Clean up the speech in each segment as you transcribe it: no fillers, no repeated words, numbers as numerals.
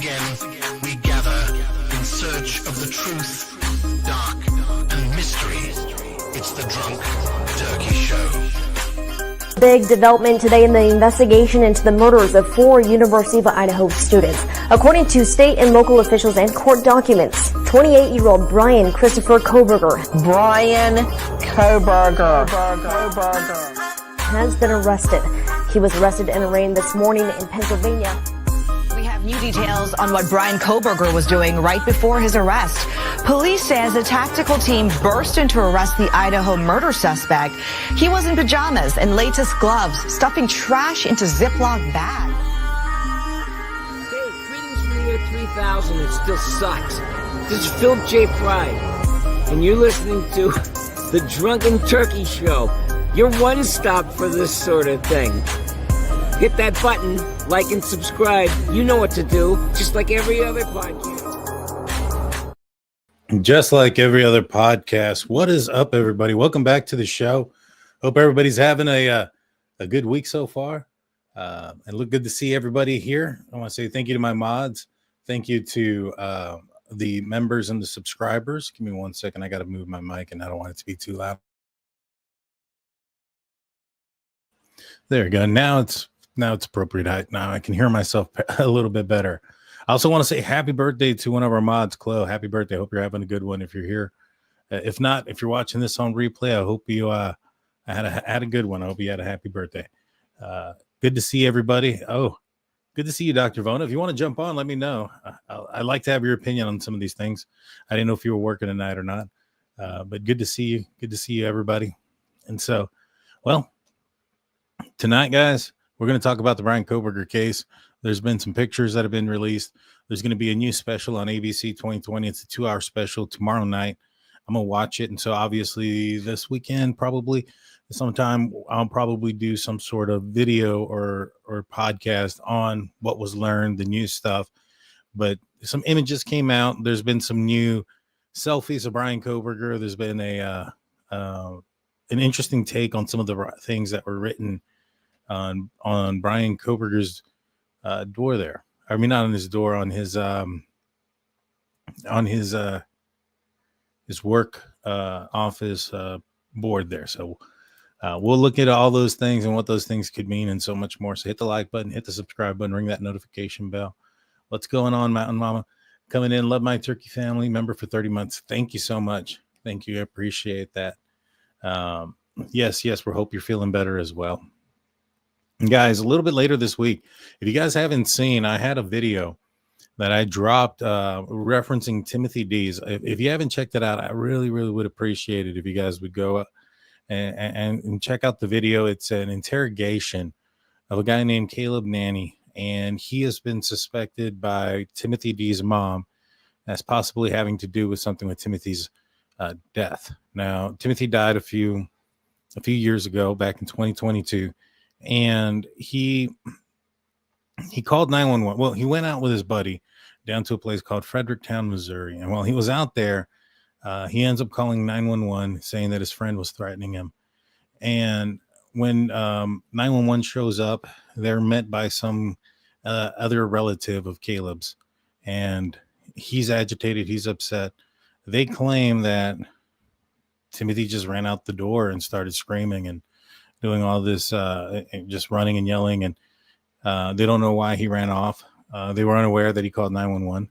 again, we gather in search of the truth, dark, and mystery. It's the Drunk Turkey Show. Big development today in the investigation into the murders of 4 University of Idaho students. According to state and local officials and court documents, 28-year-old Bryan Christopher Kohberger has been arrested. He was arrested and arraigned this morning in Pennsylvania. We have new details on what Bryan Kohberger was doing right before his arrest. Police says a tactical team burst in to arrest the Idaho murder suspect. He was in pajamas and latest gloves, stuffing trash into Ziploc bags. Hey, greetings from the year 3000. It still sucks. This is Philip J. Fry, and you're listening to the Drunken Turkey Show. Your one stop for this sort of thing. Hit that button, like and subscribe. You know what to do, just like every other podcast. Just like every other podcast. What is up, everybody? Welcome back to the show. Hope everybody's having a good week so far. And look good to see everybody here. I want to say thank you to my mods. Thank you to the members and the subscribers. Give me 1 second. I got to move my mic and I don't want it to be too loud. There we go. Now it's appropriate height. Now I can hear myself a little bit better. I also want to say happy birthday to one of our mods, Chloe. Happy birthday. Hope you're having a good one if you're here. If not, if you're watching this on replay, I hope you had a good one. I hope you had a happy birthday. Good to see everybody. Oh, good to see you, Dr. Vona. If you want to jump on, let me know. I'd like to have your opinion on some of these things. I didn't know if you were working tonight or not, but good to see you. Good to see you, everybody. And so, well, tonight, guys, we're going to talk about the Bryan Kohberger case. There's been some pictures that have been released. There's going to be a new special on ABC 2020. It's a 2-hour special tomorrow night. I'm going to watch it. And so obviously this weekend, probably sometime, I'll probably do some sort of video or podcast on what was learned, the new stuff. But some images came out. There's been some new selfies of Bryan Kohberger. There's been an interesting take on some of the things that were written on Bryan Kohberger's door there. I mean, not on his door, on his work office board there. So we'll look at all those things and what those things could mean and so much more. So hit the like button, hit the subscribe button, ring that notification bell. What's going on, Mountain Mama? Coming in, love my turkey family, member for 30 months. Thank you so much. Thank you. I appreciate that. Yes, we hope you're feeling better as well. And guys, a little bit later this week, if you guys haven't seen, I had a video that I dropped referencing Timothy D's. If you haven't checked it out, I really, really would appreciate it if you guys would go and check out the video. It's an interrogation of a guy named Caleb Nanny, and he has been suspected by Timothy D's mom as possibly having to do with something with Timothy's death. Now, Timothy died a few years ago, back in 2022. And he called 911. Well, he went out with his buddy down to a place called Fredericktown, Missouri. And while he was out there, he ends up calling 911, saying that his friend was threatening him. And when 911 shows up, they're met by some other relative of Caleb's. And he's agitated. He's upset. They claim that Timothy just ran out the door and started screaming and doing all this, just running and yelling, and they don't know why he ran off. They were unaware that he called 911,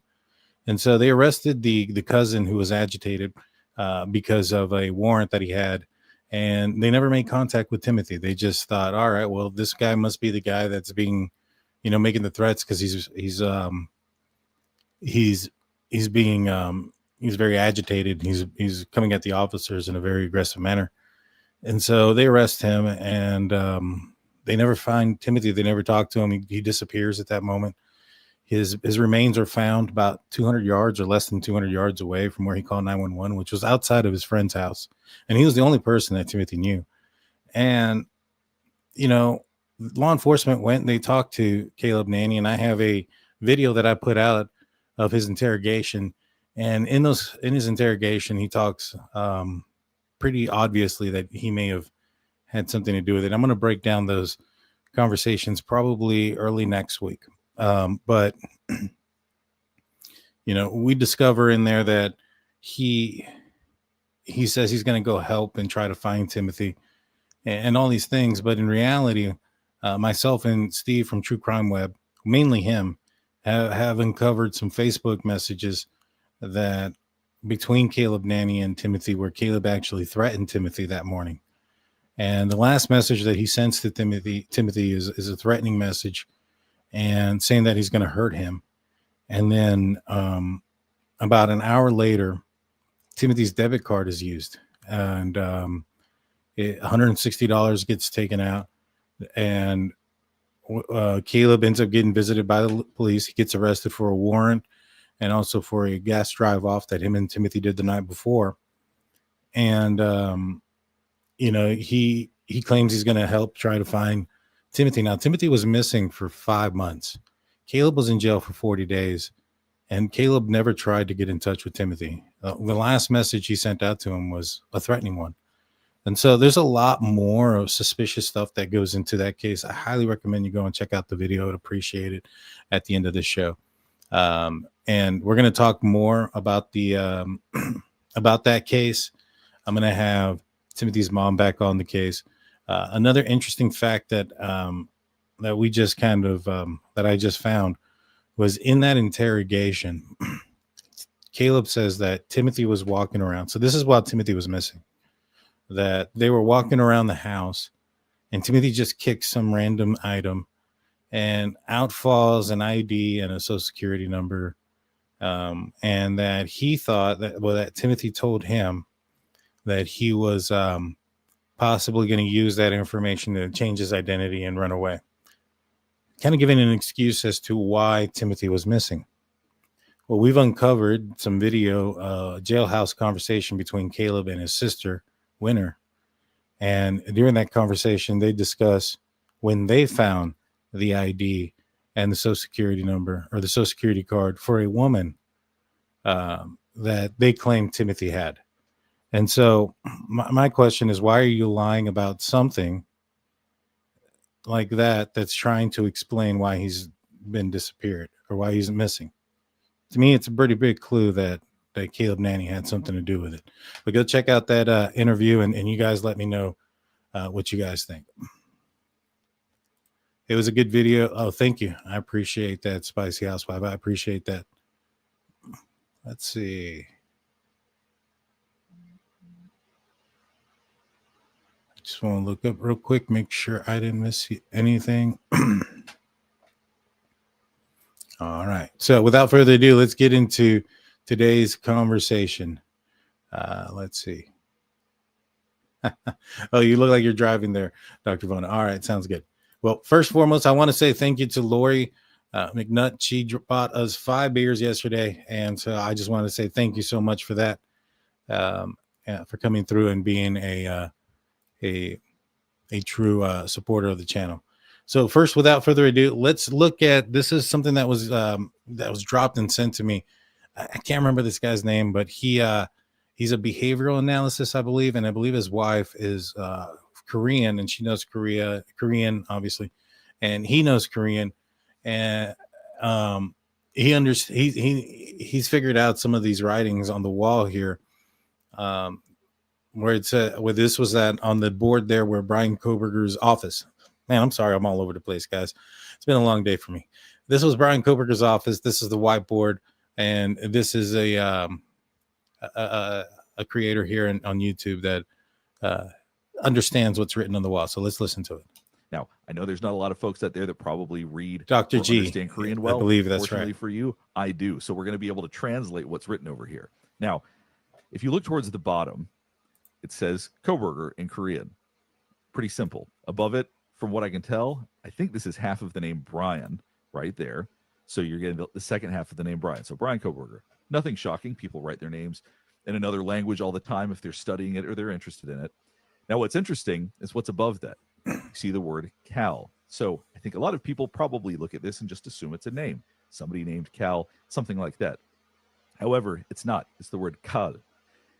and so they arrested the cousin who was agitated because of a warrant that he had, and they never made contact with Timothy. They just thought, all right, well, this guy must be the guy that's being, making the threats because he's very agitated. He's coming at the officers in a very aggressive manner. And so they arrest him, and they never find Timothy. They never talk to him. He disappears at that moment. His remains are found about 200 yards or less than 200 yards away from where he called 911, which was outside of his friend's house. And he was the only person that Timothy knew. And, law enforcement went and they talked to Caleb Nanny, and I have a video that I put out of his interrogation. And in his interrogation, he talks pretty obviously that he may have had something to do with it. I'm going to break down those conversations probably early next week. But we discover in there that he says he's going to go help and try to find Timothy and all these things. But in reality, myself and Steve from True Crime Web, mainly him, have uncovered some Facebook messages that between Caleb Nanny and Timothy, where Caleb actually threatened Timothy that morning. And the last message that he sends to Timothy is a threatening message and saying that he's going to hurt him. And then about an hour later, Timothy's debit card is used, and $160 gets taken out, and Caleb ends up getting visited by the police. He gets arrested for a warrant and also for a gas drive off that him and Timothy did the night before. And he claims he's going to help try to find Timothy. Now, Timothy was missing for 5 months. Caleb was in jail for 40 days, and Caleb never tried to get in touch with Timothy. The last message he sent out to him was a threatening one. And so there's a lot more of suspicious stuff that goes into that case. I highly recommend you go and check out the video. I'd appreciate it at the end of this show. And we're going to talk more about the about that case. I'm going to have Timothy's mom back on the case. Another interesting fact that that we just kind of that I just found was in that interrogation. Caleb says that Timothy was walking around. So this is while Timothy was missing. That they were walking around the house, and Timothy just kicked some random item, and out falls an ID and a social security number, and that he thought that Timothy told him that he was possibly going to use that information to change his identity and run away, kind of giving an excuse as to why Timothy was missing. Well, we've uncovered some video, jailhouse conversation between Caleb and his sister, Winter. And during that conversation, they discuss when they found the ID and the social security number or the social security card for a woman that they claimed Timothy had. And so my question is, why are you lying about something like that that's trying to explain why he's been disappeared or why he's missing? To me, it's a pretty big clue that Caleb Nanny had something to do with it. But go check out that interview, and you guys let me know what you guys think. It was a good video. Oh, thank you. I appreciate that, Spicy Housewife. I appreciate that. Let's see. I just want to look up real quick, make sure I didn't miss anything. All right. So without further ado, let's get into today's conversation. Let's see. Oh, you look like you're driving there, Dr. Vona. All right. Sounds good. Well, first and foremost, I want to say thank you to Lori McNutt. She bought us 5 beers yesterday. And so I just want to say thank you so much for that, for coming through and being a true supporter of the channel. So first, without further ado, let's look at, this is something that was dropped and sent to me. I can't remember this guy's name, but he's a behavioral analysis, I believe. And I believe his wife is Korean, and she knows Korean, obviously. And he knows Korean. And he's figured out some of these writings on the wall here. Where it said, where this was at on the board there where Bryan Kohberger's office. Man, I'm sorry, I'm all over the place, guys. It's been a long day for me. This was Bryan Kohberger's office. This is the whiteboard, and this is a creator here on YouTube that understands what's written on the wall. So let's listen to it. Now, I know there's not a lot of folks out there that probably read Dr. or G. understand Korean well. I believe that's Fortunately right. For you, I do. So we're going to be able to translate what's written over here. Now, if you look towards the bottom, it says Kohberger in Korean. Pretty simple. Above it, from what I can tell, I think this is half of the name Bryan right there. So you're getting the second half of the name Bryan. So Bryan Kohberger. Nothing shocking. People write their names in another language all the time if they're studying it or they're interested in it. Now, what's interesting is what's above that. You see the word Cal. So I think a lot of people probably look at this and just assume it's a name. Somebody named Cal, something like that. However, it's not. It's the word Kal.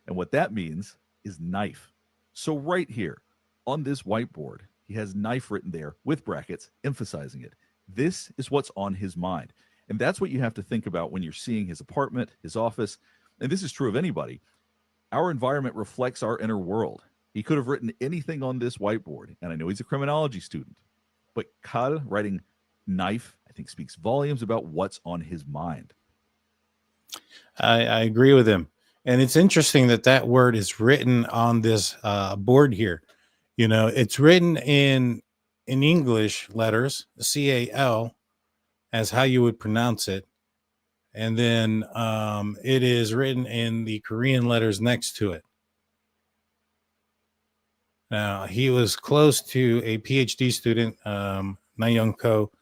And what that means is knife. So right here on this whiteboard, he has knife written there with brackets, emphasizing it. This is what's on his mind. And that's what you have to think about when you're seeing his apartment, his office. And this is true of anybody. Our environment reflects our inner world. He could have written anything on this whiteboard. And I know he's a criminology student, but Kyle writing knife, I think, speaks volumes about what's on his mind. I agree with him. And it's interesting that that word is written on this board here. You know, it's written in English letters, CAL, as how you would pronounce it. And then it is written in the Korean letters next to it. Now, he was close to a PhD student, Na-young Ko,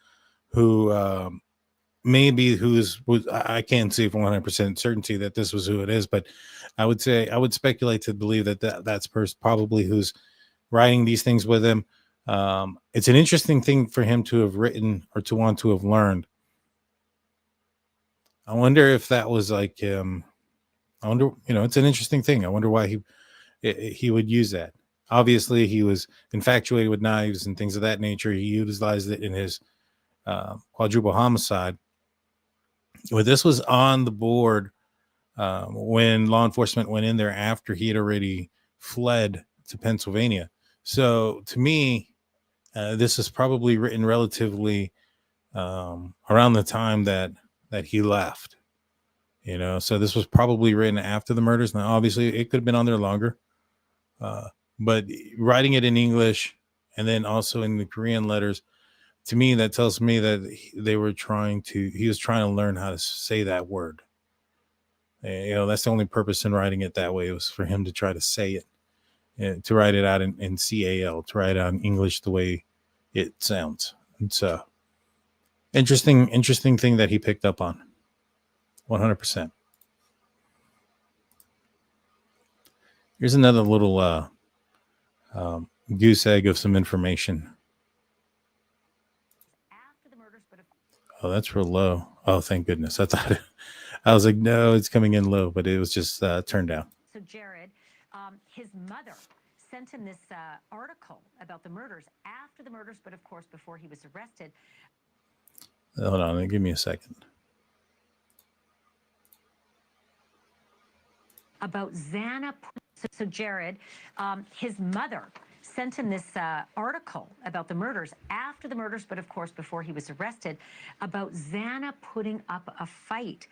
who maybe I can't say for 100% certainty that this was who it is, but I would speculate to believe that that's probably who's writing these things with him. It's an interesting thing for him to have written or to want to have learned. I wonder if that was like I wonder, it's an interesting thing. I wonder why he would use that. Obviously, he was infatuated with knives and things of that nature. He utilized it in his quadruple homicide. Well, this was on the board when law enforcement went in there after he had already fled to Pennsylvania. So to me, this is probably written relatively around the time that he left. So this was probably written after the murders. Now, obviously, it could have been on there longer. But writing it in English and then also in the Korean letters, to me, that tells me that he was trying to learn how to say that word. That's the only purpose in writing it that way. It was for him to try to say it, to write it out in CAL, to write it out in English the way it sounds. It's a interesting thing that he picked up on. 100%. Here's another little goose egg of some information. Oh, that's real low. Oh, thank goodness. I was like, no, it's coming in low, but it was just turned down. So Jared, his mother sent him this article about the murders after the murders, but of course, before he was arrested. Hold on, give me a second. About Xana. So Jared, his mother sent him this article about the murders after the murders, but of course, before he was arrested, about Xana putting up a fight.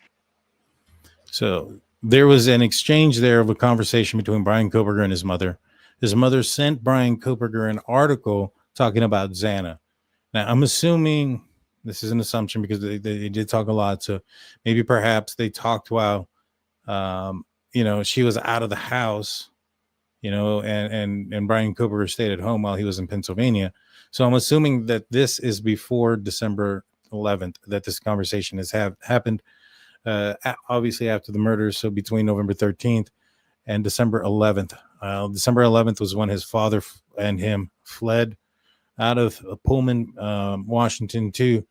So there was an exchange there of a conversation between Bryan Kohberger and his mother. His mother sent Bryan Kohberger an article talking about Xana. Now, I'm assuming this is an assumption because they did talk a lot. So maybe perhaps they talked while, she was out of the house, and Bryan Kohberger stayed at home while he was in Pennsylvania. So I'm assuming that this is before December 11th that this conversation has happened. Obviously after the murders, so between November 13th and December 11th. December 11th was when his father and him fled out of Pullman, Washington, to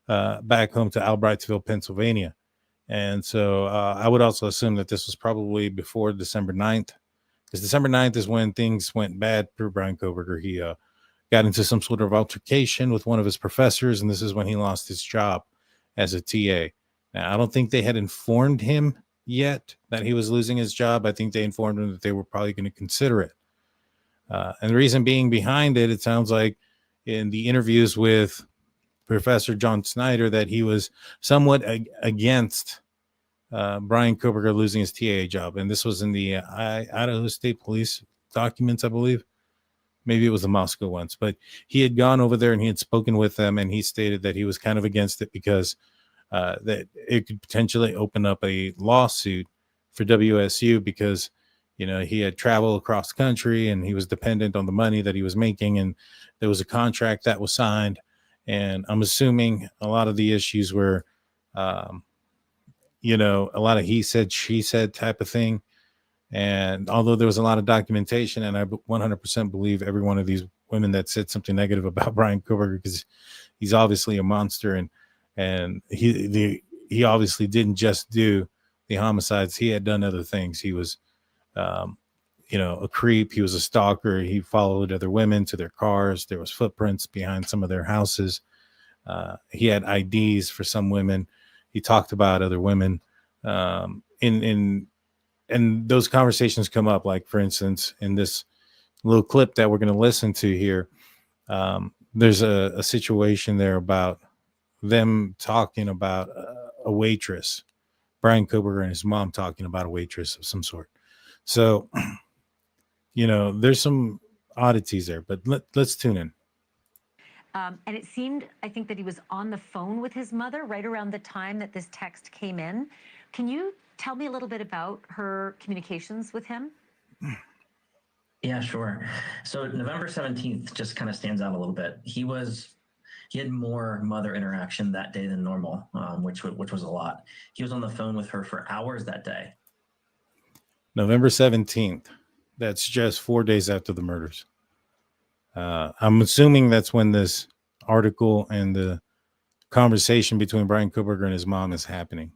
back home to Albrightsville, Pennsylvania. And so I would also assume that this was probably before December 9th, because December 9th is when things went bad for Bryan Kohberger. He got into some sort of altercation with one of his professors, and this is when he lost his job as a TA. Now, I don't think they had informed him yet that he was losing his job. I think they informed him that they were probably going to consider it. And the reason being behind it, it sounds like in the interviews with Professor John Snyder that he was somewhat against Bryan Kohberger losing his TA job. And this was in the Idaho State Police documents, I believe. Maybe it was the Moscow ones. But he had gone over there and he had spoken with them, and he stated that he was kind of against it because that it could potentially open up a lawsuit for WSU because, he had traveled across the country and he was dependent on the money that he was making. And there was a contract that was signed. And I'm assuming a lot of the issues were, a lot of he said, she said type of thing. And although there was a lot of documentation, and I 100% believe every one of these women that said something negative about Bryan Kohberger, because he's obviously a monster, and he obviously didn't just do the homicides. He had done other things. He was, a creep. He was a stalker. He followed other women to their cars. There was footprints behind some of their houses. He had IDs for some women. he talked about other women. And those conversations come up, like, for instance, in this little clip that we're going to listen to here, there's a situation there about them talking about a waitress, Bryan Kohberger and his mom talking about a waitress of some sort. So, there's some oddities there, but let's tune in. And it seemed, I think, that he was on the phone with his mother right around the time that this text came in. Can you tell me a little bit about her communications with him? Yeah, sure. So November 17th just kind of stands out a little bit. He had more mother interaction that day than normal, which was a lot. He was on the phone with her for hours that day. November 17th. That's just 4 days after the murders. I'm assuming that's when this article and the conversation between Bryan Kohberger and his mom is happening.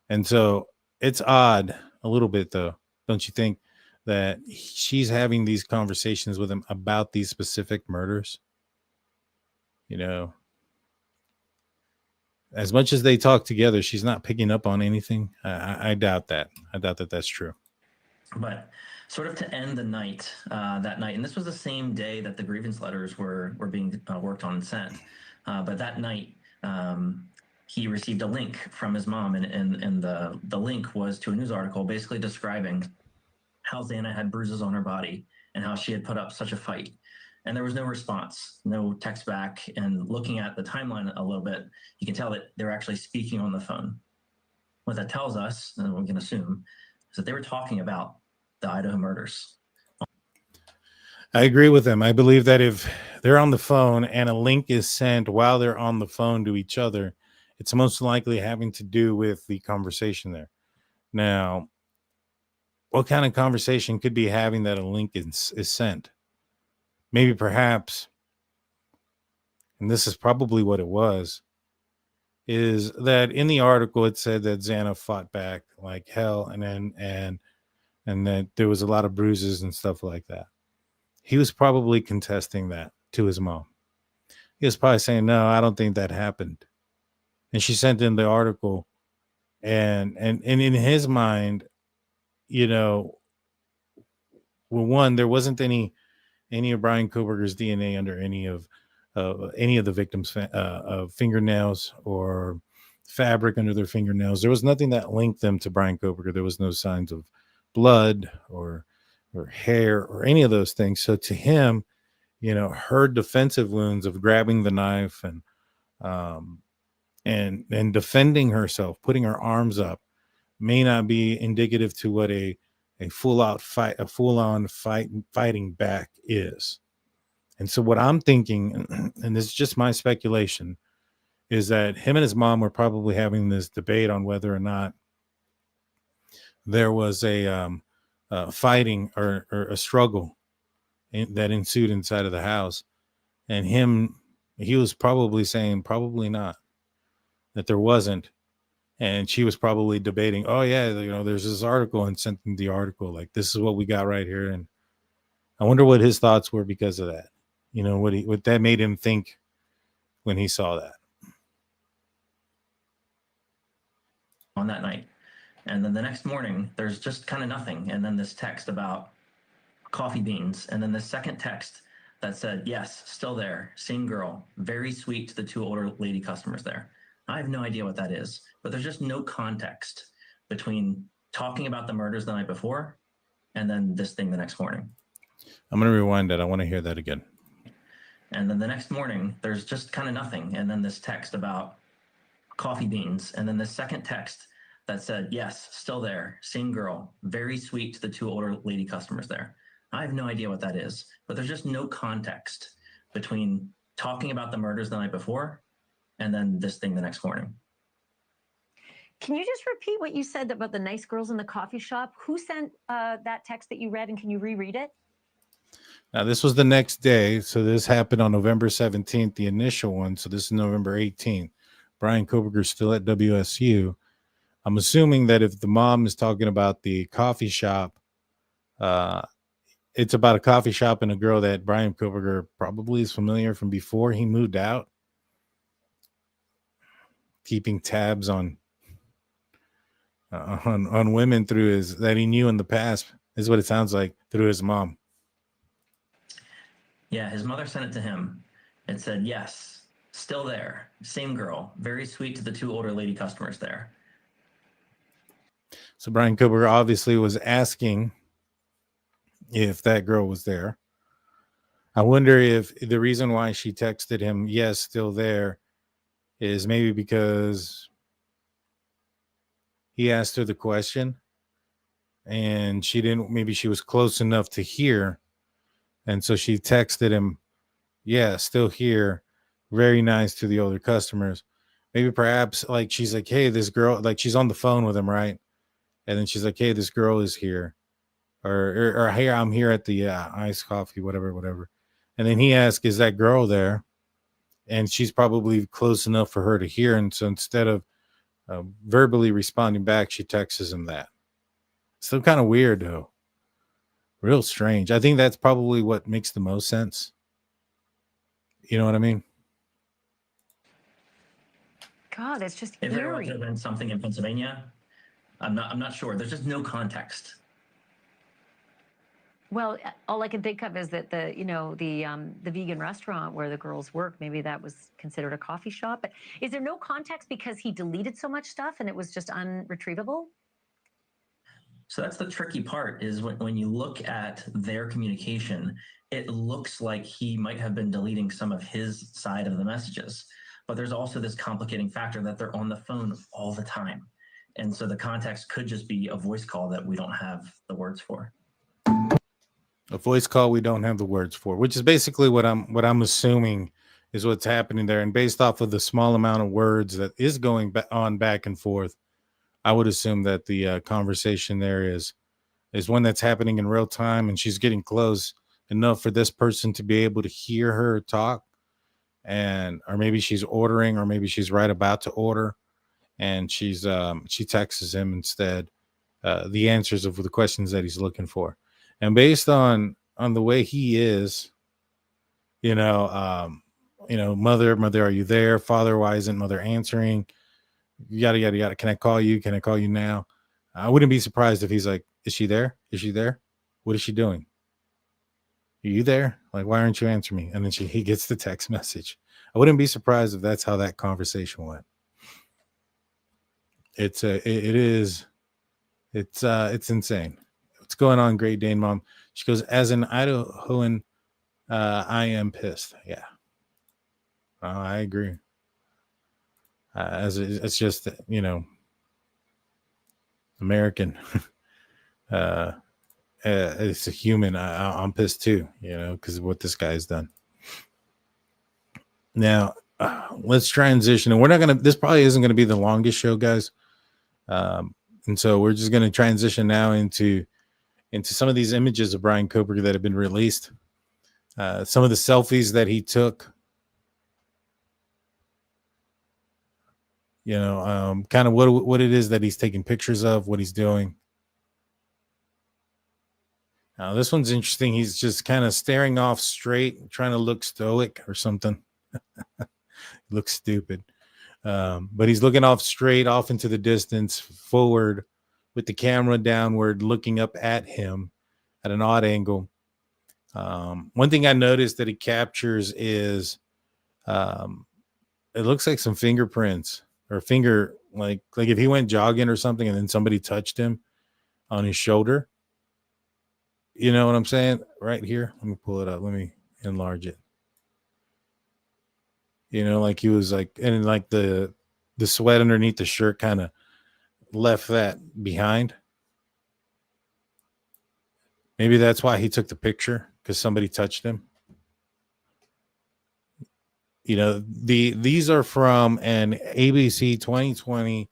And so it's odd a little bit, though, don't you think, that she's having these conversations with him about these specific murders? As much as they talk together, she's not picking up on anything. I doubt that. I doubt that that's true. But sort of to end the night, that night, and this was the same day that the grievance letters were being worked on and sent. But that night, he received a link from his mom, and the link was to a news article basically describing how Xana had bruises on her body and how she had put up such a fight. And there was no response, no text back. And looking at the timeline a little bit, you can tell that they're actually speaking on the phone. What that tells us, and we can assume, is that they were talking about the Idaho murders. I agree with them. I believe that if they're on the phone and a link is sent while they're on the phone to each other, it's most likely having to do with the conversation there. Now, what kind of conversation could be having that a link is sent? Maybe perhaps, and this is probably what it was, is that in the article it said that Xana fought back like hell, and that there was a lot of bruises and stuff like that. He was probably contesting that to his mom. He was probably saying, no, I don't think that happened. And she sent in the article, and in his mind, well, one, there wasn't any of Bryan Kohberger's DNA under any of the victims' fingernails or fabric under their fingernails. There was nothing that linked them to Bryan Kohberger. There was no signs of blood or hair or any of those things. So to him, her defensive wounds of grabbing the knife and defending herself, putting her arms up, may not be indicative to what a full-on fighting back is. And so what I'm thinking, and this is just my speculation, is that him and his mom were probably having this debate on whether or not there was a fighting or a struggle that ensued inside of the house. And he was probably saying probably not, that there wasn't. And she was probably debating, oh, yeah, there's this article, and sent him the article. Like, this is what we got right here. And I wonder what his thoughts were because of that. What that made him think when he saw that. On that night. And then the next morning, there's just kind of nothing. And then this text about coffee beans. And then the second text that said, yes, still there. Same girl. Very sweet to the two older lady customers there. I have no idea what that is, but there's just no context between talking about the murders the night before and then this thing the next morning. I'm going to rewind that. I want to hear that again. And then the next morning, there's just kind of nothing. And then this text about coffee beans. And then the second text that said, yes, still there. Same girl. Very sweet to the two older lady customers there. I have no idea what that is, but there's just no context between talking about the murders the night before and then this thing the next morning. Can you just repeat what you said about the nice girls in the coffee shop? Who sent that text that you read, and can you reread it? Now, this was the next day. So this happened on November 17th, the initial one. So this is November 18th. Bryan Kohberger's still at WSU. I'm assuming that if the mom is talking about the coffee shop, it's about a coffee shop and a girl that Bryan Kohberger probably is familiar from before he moved out, keeping tabs on on women through his that he knew in the past is what it sounds like through his mom. Yeah, his mother sent it to him. It said, yes, still there. Same girl. Very sweet to the two older lady customers there. So Bryan Kohberger obviously was asking if that girl was there. I wonder if the reason why she texted him, yes, still there, is maybe because he asked her the question and maybe she was close enough to hear. And so she texted him, yeah, still here. Very nice to the older customers. Maybe perhaps like she's like, hey, this girl, like she's on the phone with him, right? And then she's like, hey, this girl is here. Or hey, I'm here at the iced coffee, whatever. And then he asks, is that girl there? And she's probably close enough for her to hear. And so instead of verbally responding back, she texts him that. Still kind of weird, though. Real strange. I think that's probably what makes the most sense. You know what I mean? God, it's just If there eerie. had been something in Pennsylvania, I'm not sure. There's just no context. Well, all I can think of is that the vegan restaurant where the girls work, maybe that was considered a coffee shop. But is there no context because he deleted so much stuff and it was just unretrievable? So that's the tricky part is when you look at their communication, it looks like he might have been deleting some of his side of the messages. But there's also this complicating factor that they're on the phone all the time. And so the context could just be a voice call that we don't have the words for. A voice call we don't have the words for, which is basically what I'm assuming is what's happening there. And based off of the small amount of words that is going on back and forth, I would assume that the conversation there is one that's happening in real time, and she's getting close enough for this person to be able to hear her talk, or maybe she's ordering, or maybe she's right about to order, and she texts him instead the answers of the questions that he's looking for. And based on the way he is, mother, are you there? Father, why isn't mother answering? Yada, yada, yada. Can I call you? Can I call you now? I wouldn't be surprised if he's like, is she there? Is she there? What is she doing? Are you there? Like, why aren't you answering me? And then he gets the text message. I wouldn't be surprised if that's how that conversation went. It's insane. What's going on, Great Dane Mom? She goes, as an Idahoan, I am pissed. Yeah. I agree. It's just, American. It's a human. I'm pissed too, because of what this guy's done. Now, let's transition. And this probably isn't going to be the longest show, guys. And so we're just going to transition now into some of these images of Bryan Kohberger that have been released. Some of the selfies that he took. Kind of what it is that he's taking pictures of, what he's doing. Now, this one's interesting. He's just kind of staring off straight, trying to look stoic or something. Looks stupid. But he's looking off straight, off into the distance, forward, with the camera downward, looking up at him at an odd angle. One thing I noticed that he captures is it looks like some fingerprints or finger, like if he went jogging or something and then somebody touched him on his shoulder. You know what I'm saying? Right here. Let me pull it up. Let me enlarge it. Like he was like, and like the sweat underneath the shirt kind of left that behind. Maybe that's why he took the picture, because somebody touched him. These are from an ABC 2020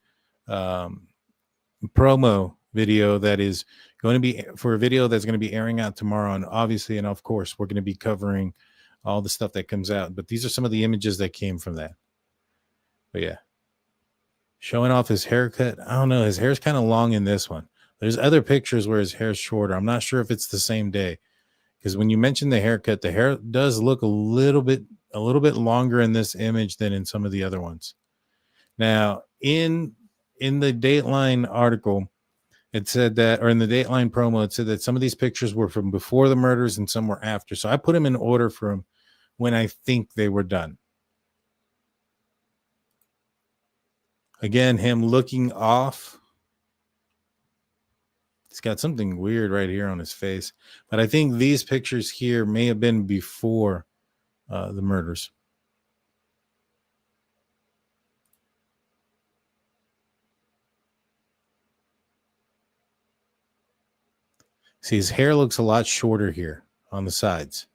promo video that is going to be for a video that's going to be airing out tomorrow. And obviously, and of course, we're going to be covering all the stuff that comes out. But these are some of the images that came from that. But yeah, showing off his haircut. I don't know. His hair's kind of long in this one. There's other pictures where his hair's shorter. I'm not sure if it's the same day, because when you mention the haircut, the hair does look a little bit longer in this image than in some of the other ones. Now, in in the Dateline article, it said that, or in the Dateline promo, it said that some of these pictures were from before the murders and some were after. So I put them in order from when I think they were done. Again, him looking off. He's got something weird right here on his face. But I think these pictures here may have been before the murders. See, his hair looks a lot shorter here on the sides.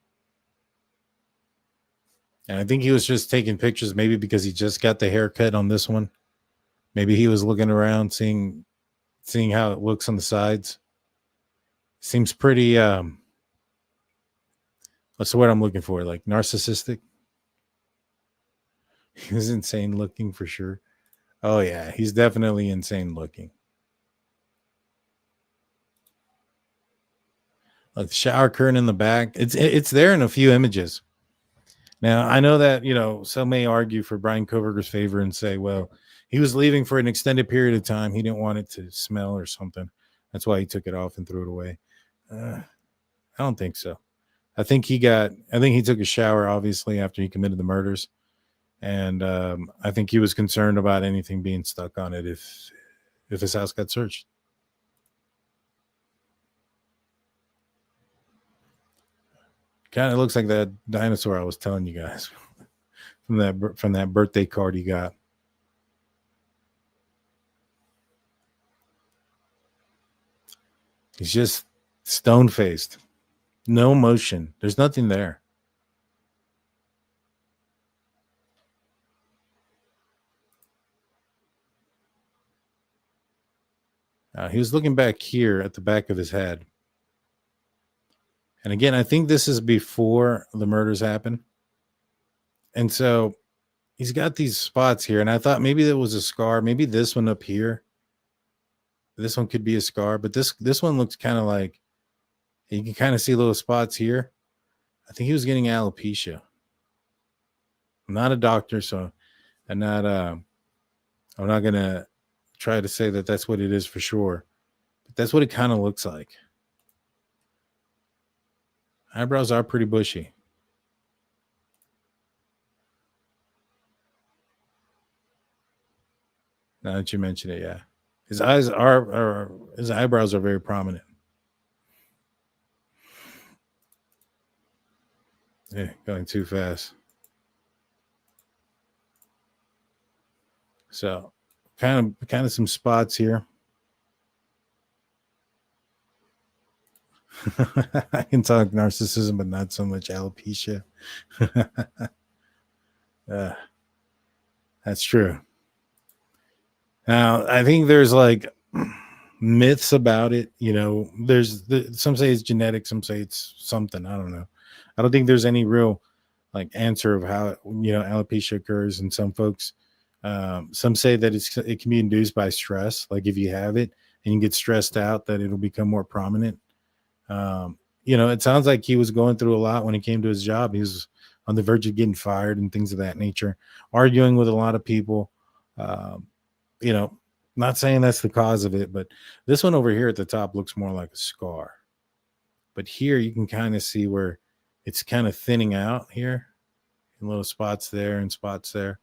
And I think he was just taking pictures maybe because he just got the haircut on this one. Maybe he was looking around, seeing how it looks on the sides. Seems pretty, what's the word I'm looking for? Like narcissistic? He was insane looking for sure. Oh, yeah, he's definitely insane looking. Like the shower curtain in the back. It's there in a few images. Now, I know that, some may argue for Bryan Kohberger's favor and say, well, he was leaving for an extended period of time. He didn't want it to smell or something. That's why he took it off and threw it away. I don't think so. I think he took a shower, obviously, after he committed the murders. And I think he was concerned about anything being stuck on it if his house got searched. Kind of looks like that dinosaur I was telling you guys from that birthday card he got. He's just stone-faced. No emotion. There's nothing there. He was looking back here at the back of his head. And again, I think this is before the murders happened. And so he's got these spots here. And I thought maybe there was a scar. Maybe this one up here. This one could be a scar. But this one looks kind of like, you can kind of see little spots here. I think he was getting alopecia. I'm not a doctor, so I'm not going to try to say that that's what it is for sure. But that's what it kind of looks like. Eyebrows are pretty bushy. Now that you mention it, yeah. His eyebrows are very prominent. Yeah, going too fast. So kind of some spots here. I can talk narcissism, but not so much alopecia. That's true. Now, I think there's like myths about it. Some say it's genetic, some say it's something. I don't know. I don't think there's any real like answer of how alopecia occurs. And some folks, some say that it can be induced by stress. Like if you have it and you get stressed out, that it'll become more prominent. It sounds like he was going through a lot when he came to his job. He was on the verge of getting fired and things of that nature, arguing with a lot of people. Not saying that's the cause of it, but this one over here at the top looks more like a scar. But here you can kind of see where it's kind of thinning out here, and little spots there and spots there,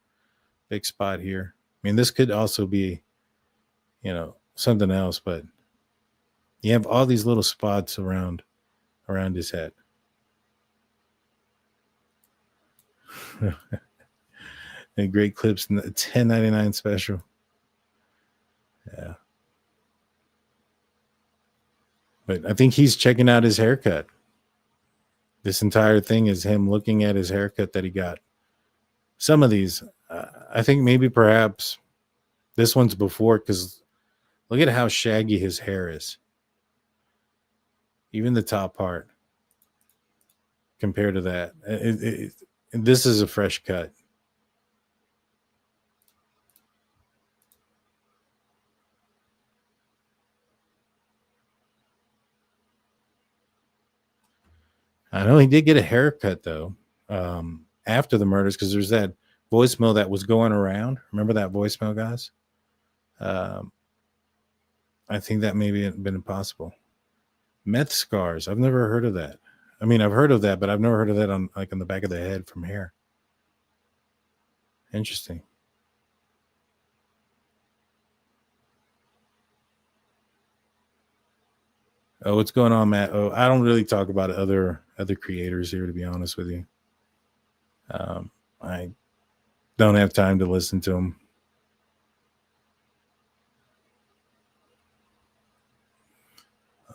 big spot here. I mean, this could also be, something else, but you have all these little spots around his head. And great clips in the $10.99 special. Yeah. But I think he's checking out his haircut. This entire thing is him looking at his haircut that he got. Some of these, I think maybe perhaps this one's before, because look at how shaggy his hair is. Even the top part compared to that. This is a fresh cut. I know he did get a haircut, though, after the murders, because there's that voicemail that was going around. Remember that voicemail, guys? I think that maybe had been impossible. Meth scars. I've never heard of that. I mean, I've heard of that, but I've never heard of that on the back of the head from hair. Interesting. Oh, what's going on, Matt? Oh, I don't really talk about other creators here, to be honest with you. I don't have time to listen to them.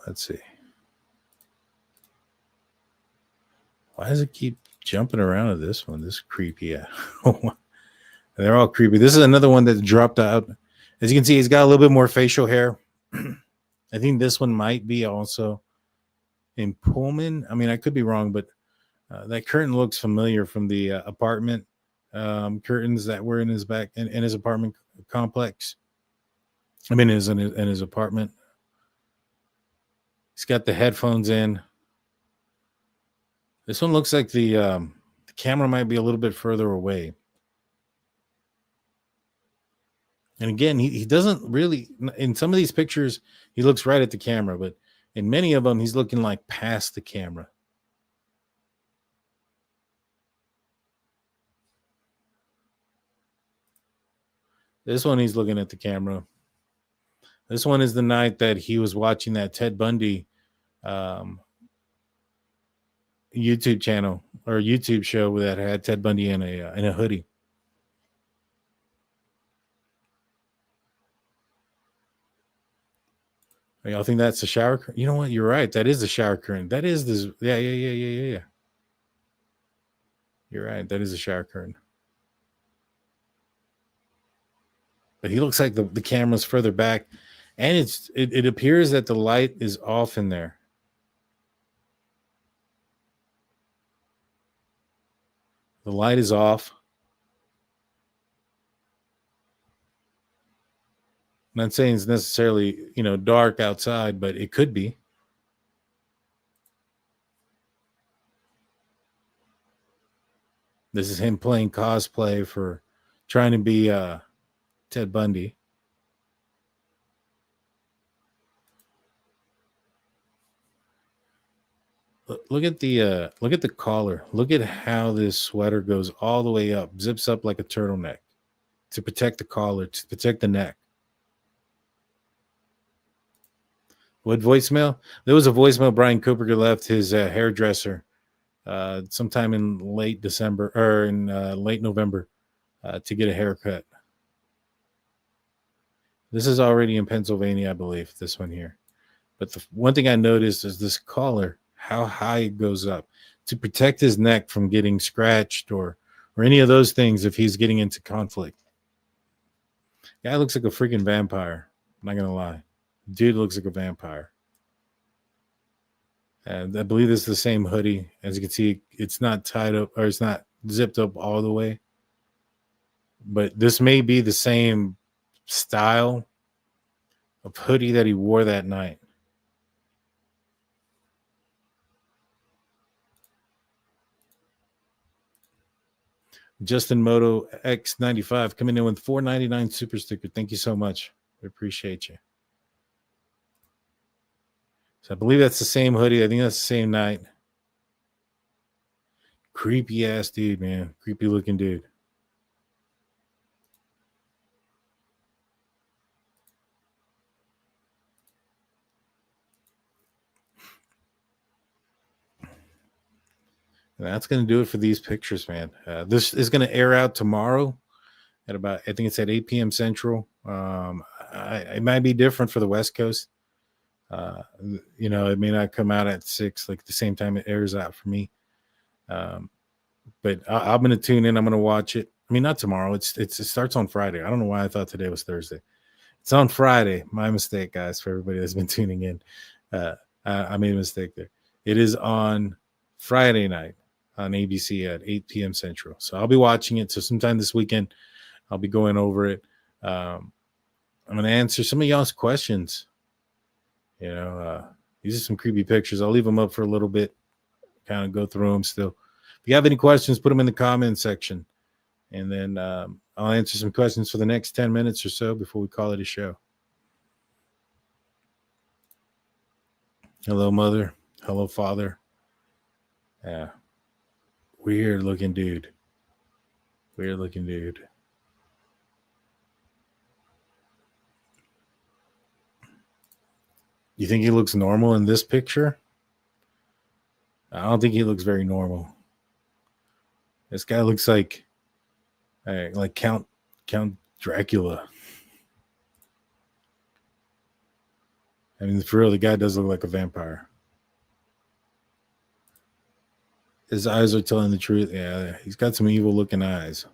Let's see. Why does it keep jumping around to this one? This creepy. Yeah. They're all creepy. This is another one that dropped out. As you can see, he's got a little bit more facial hair. I think this one might be also in Pullman. I mean, I could be wrong, but that curtain looks familiar from the apartment curtains that were in his back in his apartment complex. I mean, in his apartment. He's got the headphones in. This one looks like the camera might be a little bit further away. And again, he doesn't really, in some of these pictures, he looks right at the camera, but in many of them, he's looking like past the camera. This one, he's looking at the camera. This one is the night that he was watching that Ted Bundy YouTube channel or YouTube show that had Ted Bundy in a hoodie. Y'all think that's the shower curtain? You know what? You're right. That is the shower curtain. That is this. Yeah. You're right. That is a shower curtain. But he looks like the camera's further back. And it appears that the light is off in there. The light is off. I'm not saying it's necessarily, dark outside, but it could be. This is him playing cosplay for trying to be Ted Bundy. Look at the collar. Look at how this sweater goes all the way up, zips up like a turtleneck to protect the collar, to protect the neck. What voicemail? There was a voicemail Bryan Kohberger left his hairdresser sometime in late December or in late November to get a haircut. This is already in Pennsylvania, I believe, this one here. But the one thing I noticed is this collar, how high it goes up to protect his neck from getting scratched or any of those things if he's getting into conflict. Guy looks like a freaking vampire. I'm not going to lie. Dude looks like a vampire. And I believe this is the same hoodie. As you can see, it's not tied up or it's not zipped up all the way. But this may be the same style of hoodie that he wore that night. Justin Moto X95 coming in with $4.99 super sticker. Thank you so much. We appreciate you. So I believe that's the same hoodie. I think that's the same night. Creepy ass dude, man. Creepy looking dude. And that's going to do it for these pictures, man. This is going to air out tomorrow at about, I think it's at 8 p.m. Central. It might be different for the West Coast. It may not come out at 6, like the same time it airs out for me. But I'm going to tune in. I'm going to watch it. I mean, not tomorrow. It starts on Friday. I don't know why I thought today was Thursday. It's on Friday. My mistake, guys, for everybody that's been tuning in. I made a mistake there. It is on Friday night on ABC at 8 p.m. Central. So I'll be watching it. So sometime this weekend, I'll be going over it. I'm going to answer some of y'all's questions. These are some creepy pictures. I'll leave them up for a little bit, kind of go through them still. If you have any questions, put them in the comment section. And then I'll answer some questions for the next 10 minutes or so before we call it a show. Hello, mother. Hello, father. Yeah. Weird looking dude. Weird looking dude. You think he looks normal in this picture? I don't think he looks very normal. This guy looks like Count Dracula. I mean, for real, the guy does look like a vampire. His eyes are telling the truth. Yeah, he's got some evil looking eyes.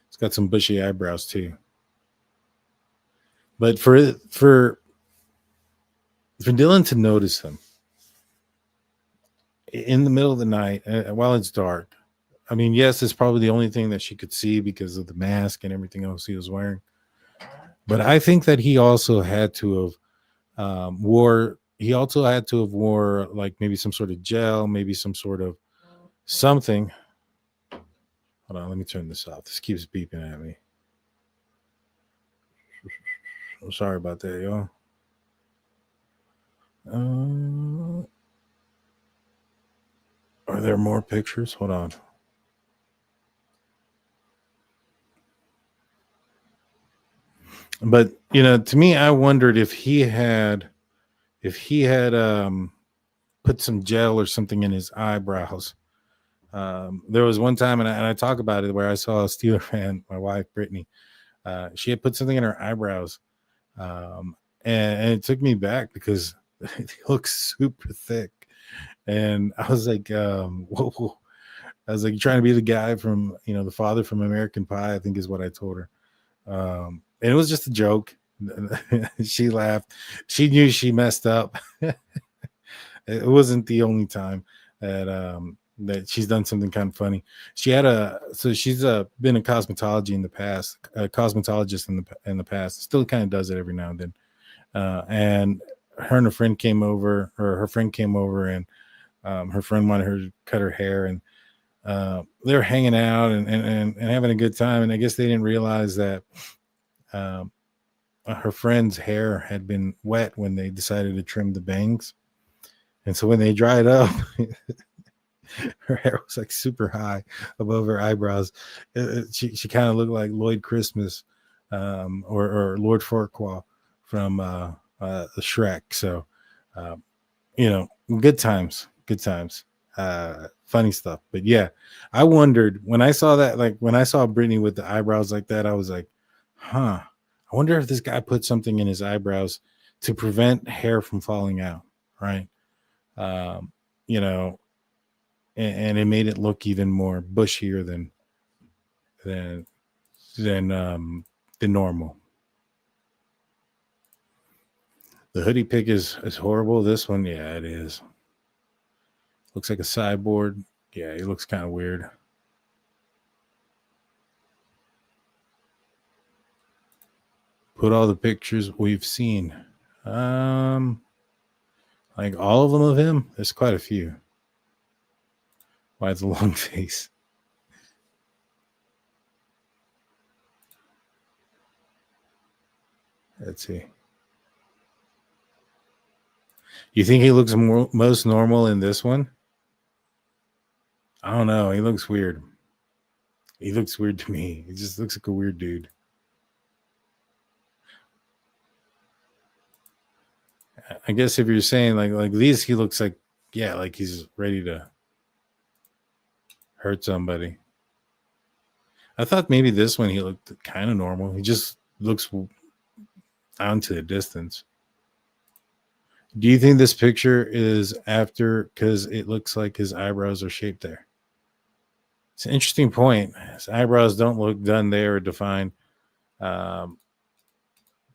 He's got some bushy eyebrows too. But for Dylan to notice him in the middle of the night while it's dark, I mean, yes, it's probably the only thing that she could see because of the mask and everything else he was wearing. But I think that he also had to have wore like maybe some sort of gel, maybe some sort of something. Hold on, let me turn this off. This keeps beeping at me. I'm sorry about that, y'all. Are there more pictures? Hold on. But to me, I wondered if he had put some gel or something in his eyebrows. There was one time, and I talk about it, where I saw a Steeler fan, my wife Brittany. She had put something in her eyebrows, and it took me back because it looks super thick. And I was like, whoa. I was like trying to be the guy from, the father from American Pie, I think is what I told her. And it was just a joke. She laughed. She knew she messed up. It wasn't the only time that she's done something kind of funny. She's been a cosmetologist in the past, still kind of does it every now and then. And her friend came over, and her friend wanted her to cut her hair, and they were hanging out and having a good time. And I guess they didn't realize that her friend's hair had been wet when they decided to trim the bangs. And so when they dried up, her hair was like super high above her eyebrows. She kind of looked like Lloyd Christmas or Lord Farquaad from Shrek. So, good times. Funny stuff. But yeah, I wondered when I saw that, like when I saw Brittany with the eyebrows like that, I was like, I wonder if this guy put something in his eyebrows to prevent hair from falling out. Right. And it made it look even more bushier than normal. The hoodie pic is horrible. This one, yeah, it is. Looks like a cyborg. Yeah, he looks kind of weird. Put all the pictures we've seen. Like all of them of him. There's quite a few. Why it's a long face. Let's see. You think he looks most normal in this one? I don't know. He looks weird. He looks weird to me. He just looks like a weird dude. I guess if you're saying like these, he looks like, yeah, like he's ready to hurt somebody. I thought maybe this one he looked kind of normal. He just looks out to the distance. Do you think this picture is after because it looks like his eyebrows are shaped there? It's an interesting point. His eyebrows don't look done there or defined.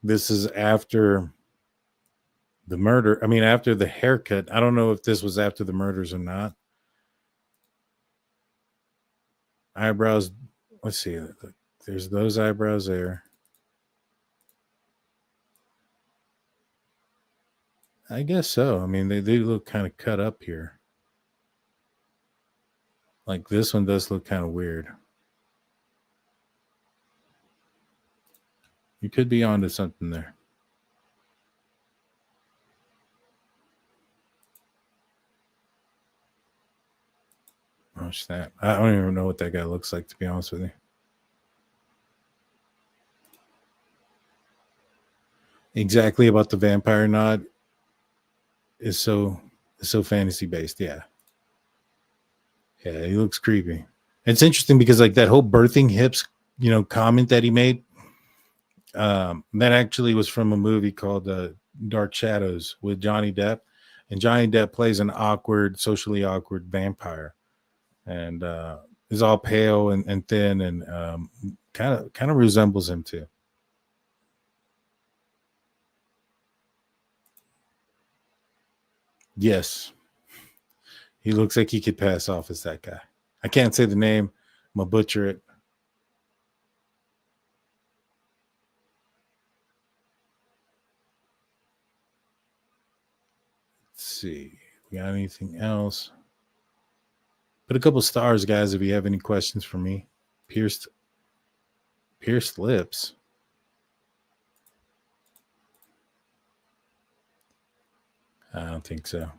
This is after the murder. I mean, after the haircut. I don't know if this was after the murders or not. Eyebrows. Let's see. There's those eyebrows there. I guess so. I mean, they do look kind of cut up here. Like this one does look kind of weird. You could be onto something there. Oh, snap. I don't even know what that guy looks like, to be honest with you. Exactly about the vampire nod is so fantasy based. Yeah. Yeah, he looks creepy. It's interesting because like that whole birthing hips, comment that he made, that actually was from a movie called Dark Shadows with Johnny Depp. And Johnny Depp plays an socially awkward vampire. And is all pale and thin and kind of resembles him too. Yes. He looks like he could pass off as that guy. I can't say the name. I'm going to butcher it. Let's see. We got anything else? Put a couple stars, guys, if you have any questions for me. Pierced lips. I don't think so.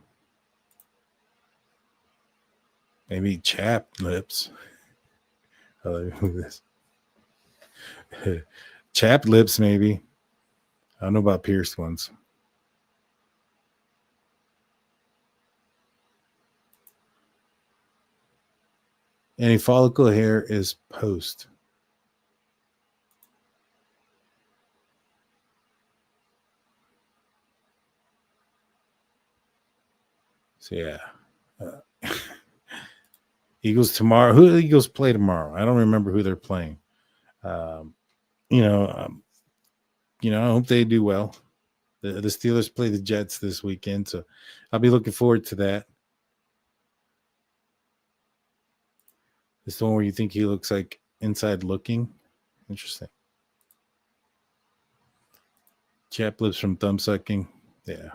Maybe chapped lips. This. Chapped lips, maybe. I don't know about pierced ones. Any follicle hair is post. So yeah. Eagles tomorrow. Who do the Eagles play tomorrow? I don't remember who they're playing. I hope they do well. The Steelers play the Jets this weekend, so I'll be looking forward to that. This one where you think he looks like inside looking. Interesting. Chapped lips from thumb sucking. Yeah.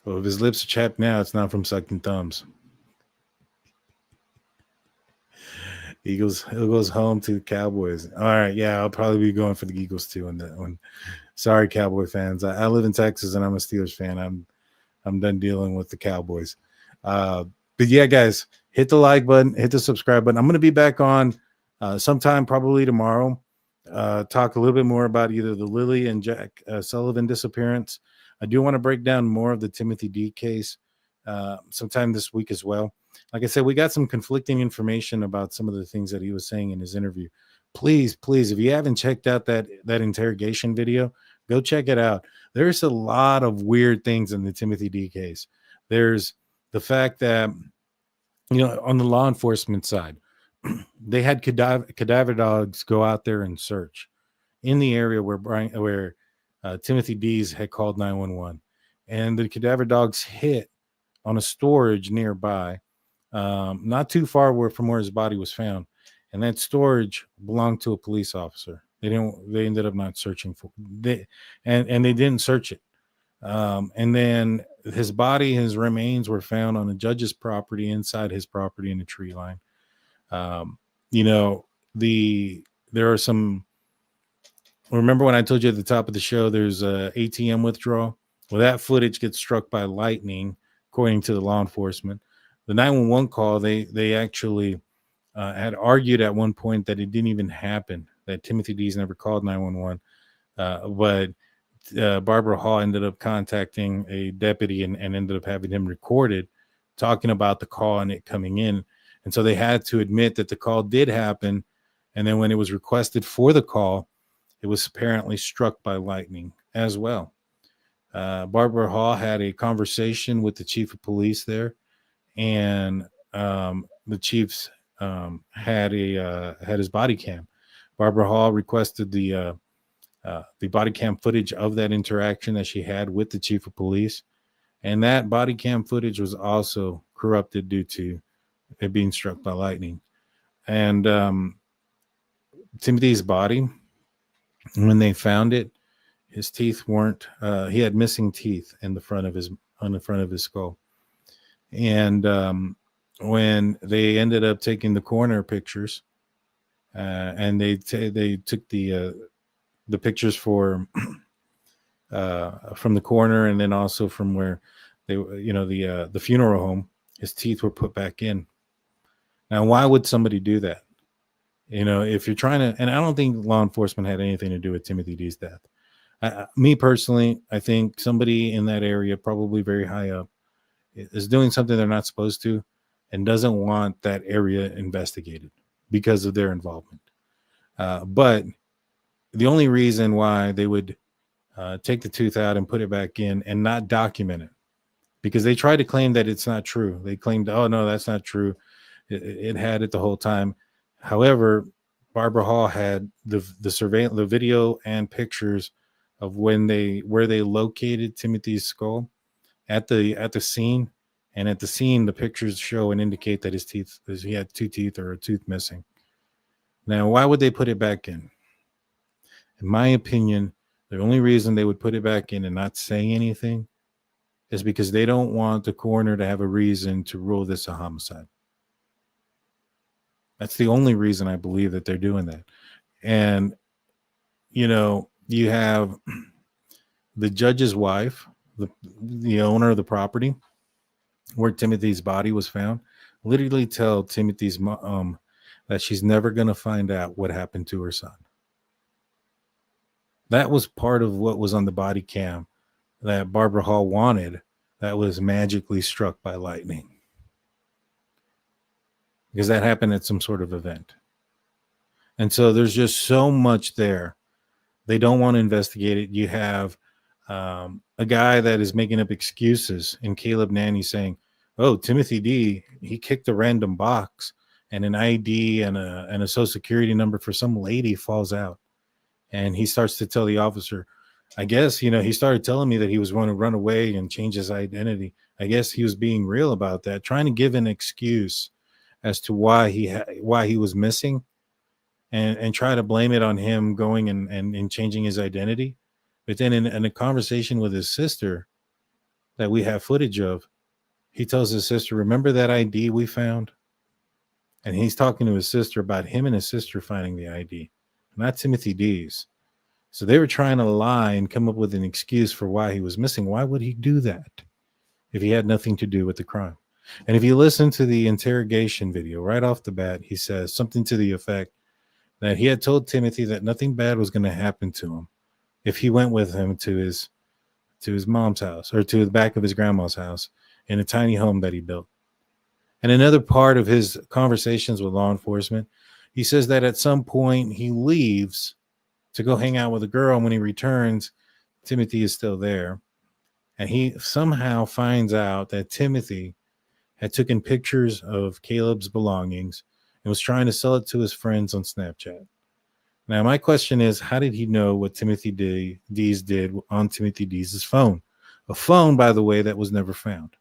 Well, if his lips are chapped now, it's not from sucking thumbs. Eagles goes home to the Cowboys. All right, yeah, I'll probably be going for the Eagles too on that one. Sorry, Cowboy fans. I live in Texas and I'm a Steelers fan. I'm done dealing with the Cowboys. But yeah, guys, hit the like button, hit the subscribe button. I'm going to be back on sometime probably tomorrow. Talk a little bit more about either the Lily and Jack Sullivan disappearance. I do want to break down more of the Timothy D case sometime this week as well. Like I said, we got some conflicting information about some of the things that he was saying in his interview. Please, if you haven't checked out that interrogation video, go check it out. There's a lot of weird things in the Timothy D case. There's the fact that, on the law enforcement side, they had cadaver dogs go out there and search in the area where Timothy D's had called 911, and the cadaver dogs hit on a storage nearby, not too far from where his body was found, and that storage belonged to a police officer. They ended up not searching for they didn't search it. And then his remains were found on a judge's property, inside his property in a tree line. There are some. Remember when I told you at the top of the show, there's a ATM withdrawal? Well, that footage gets struck by lightning, according to the law enforcement. The 911 call, they actually had argued at one point that it didn't even happen, that Timothy D's never called 911. But Barbara Hall ended up contacting a deputy and ended up having him recorded talking about the call and it coming in. And so they had to admit that the call did happen. And then when it was requested for the call, it was apparently struck by lightning as well. Barbara Hall had a conversation with the chief of police there, and the chiefs had his body cam. Barbara Hall requested the body cam footage of that interaction that she had with the chief of police, and that body cam footage was also corrupted due to it being struck by lightning. And Timothy's body, when they found it, his teeth weren't. He had missing teeth on the front of his skull. And when they ended up taking the coroner pictures, and they took the pictures for from the coroner, and then also from where they, the funeral home. His teeth were put back in. Now, why would somebody do that? If you're trying to, and I don't think law enforcement had anything to do with Timothy D's death. Me personally, I think somebody in that area, probably very high up, is doing something they're not supposed to and doesn't want that area investigated because of their involvement. But the only reason why they would take the tooth out and put it back in and not document it, because they tried to claim that it's not true. They claimed, oh, no, that's not true. It had it the whole time. However, Barbara Hall had the surveillance, the video and pictures of where they located Timothy's skull at the scene, and at the scene the pictures show and indicate that he had 2 teeth or a tooth missing. Now, why would they put it back in? In my opinion, the only reason they would put it back in and not say anything is because they don't want the coroner to have a reason to rule this a homicide. That's the only reason I believe that they're doing that. And, you have the judge's wife, the owner of the property where Timothy's body was found, literally tell Timothy's mom that she's never going to find out what happened to her son. That was part of what was on the body cam that Barbara Hall wanted, that was magically struck by lightning. Because that happened at some sort of event. And so there's just so much there. They don't want to investigate it. You have a guy that is making up excuses in Caleb Nanny saying, oh, Timothy D, he kicked a random box and an ID and a social security number for some lady falls out. And he starts to tell the officer, I guess, he started telling me that he was going to run away and change his identity. I guess he was being real about that, trying to give an excuse as to why he was missing, and try to blame it on him going and changing his identity. But then in a conversation with his sister that we have footage of, he tells his sister, remember that ID we found? And he's talking to his sister about him and his sister finding the ID, not Timothy D's. So they were trying to lie and come up with an excuse for why he was missing. Why would he do that if he had nothing to do with the crime? And if you listen to the interrogation video right off the bat, he says something to the effect that he had told Timothy that nothing bad was going to happen to him if he went with him to his mom's house, or to the back of his grandma's house in a tiny home that he built. And another part of his conversations with law enforcement, he says that at some point he leaves to go hang out with a girl, and when he returns, Timothy is still there. And he somehow finds out that Timothy had taken pictures of Caleb's belongings and was trying to sell it to his friends on Snapchat. Now, my question is, how did he know what Timothy D's did on Timothy D's phone? A phone, by the way, that was never found.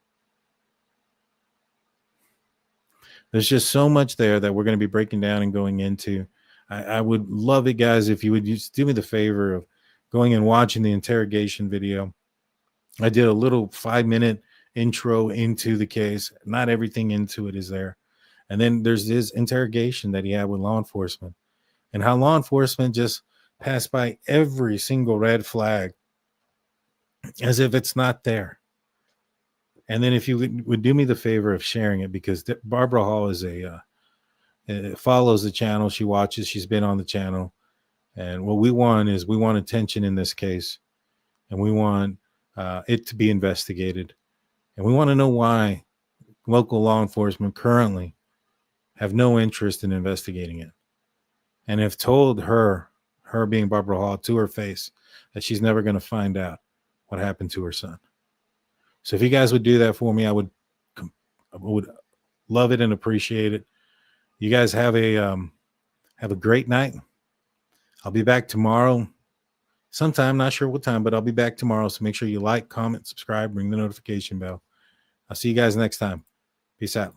There's just so much there that we're going to be breaking down and going into. I would love it, guys, if you would just do me the favor of going and watching the interrogation video. I did a little 5-minute intro into the case. Not everything into it is there. And then there's this interrogation that he had with law enforcement, and how law enforcement just passed by every single red flag as if it's not there. And then if you would do me the favor of sharing it, because Barbara Hall is follows the channel. She watches. She's been on the channel. And what we want is attention in this case. And we want it to be investigated. And we want to know why local law enforcement currently have no interest in investigating it, and have told her being Barbara Hall, to her face, that she's never going to find out what happened to her son. So if you guys would do that for me, I would love it and appreciate it. You guys have a great night. I'll be back tomorrow sometime, not sure what time, but I'll be back tomorrow. So make sure you like, comment, subscribe, ring the notification bell. I'll see you guys next time. Peace out.